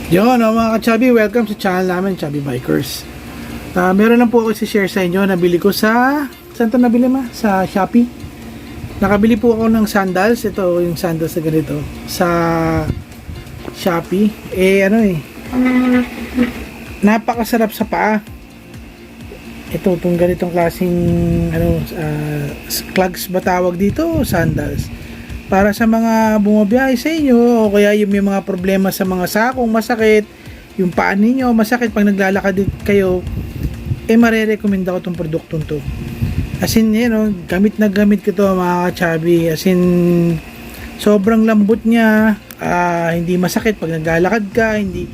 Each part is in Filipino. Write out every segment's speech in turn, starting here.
Yun, mga ka-chubby, welcome sa channel namin, Chubby Bikers. Meron lang po ako i-share sa inyo. Nabili ko sa... Saan ito nabili ma? Sa Shopee. Nakabili po ako ng sandals. Ito yung sandals na ganito. Sa Shopee. Napakasarap sa paa. Ito, itong ganitong klaseng clogs ba tawag dito? Sandals. Para sa mga bumabiyahe sa inyo o kaya yung may mga problema sa mga sakong masakit, yung paa ninyo masakit pag naglalakad kayo, marerecommend ako itong produktong to. As in, gamit na gamit ko to mga ka-chubby. As in, sobrang lambot niya, hindi masakit pag naglalakad ka, hindi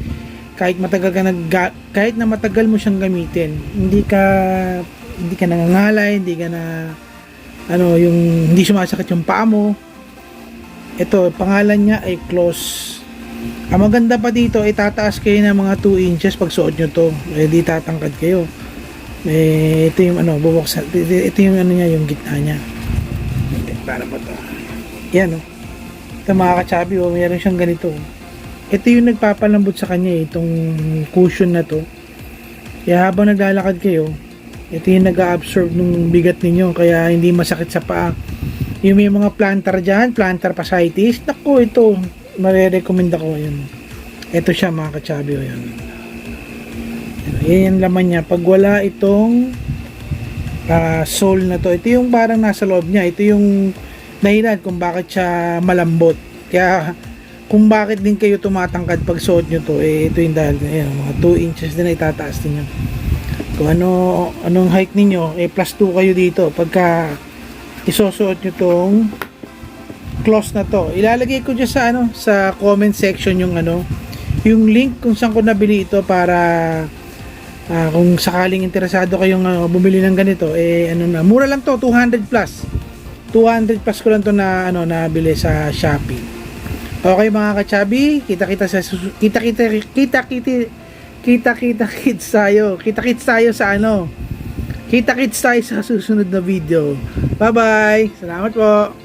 kahit matagal ka kahit na matagal mo siyang gamitin, hindi ka nangangalay, hindi ka na yung hindi sumasakit yung paa mo. Ito, pangalan niya ay Close. Ang maganda pa dito, itataas kayo ng mga 2 inches pag suot nyo to. Di tatangkad kayo. Ito yung bubuksan. Ito yung niya, yung gitna niya. Para ba to? Yan, Ito mga ka-chubby, mayroon siyang ganito. Ito yung nagpapalambot sa kanya, itong cushion na to. Kaya habang naglalakad kayo, ito yung nag-absorb ng bigat ninyo, kaya hindi masakit sa paa. Yung may mga plantar dyan, plantar fasciitis, naku, ito, marirecommend ako yun. Ito siya mga ka-chubby, yun. Yan yung laman niya. Pag wala itong sole na to, ito yung parang nasa loob niya, ito yung dahilan kung bakit siya malambot. Kaya, kung bakit din kayo tumatangkad pag suot nyo to, ito yung dahil, mga 2 inches din na itataas din yun. Kung anong height ninyo, plus 2 kayo dito, pagka isusuot nyo tong close na to. Ilalagay ko dyan sa comment section yung link kung saan ko nabili ito para kung sakaling interesado kayong bumili ng ganito, mura lang to, 200 plus. 200 plus ko lang to na nabili sa Shopee. Okay mga ka-chubby, kita-kita kits tayo sa susunod na video. Bye-bye. Salamat po.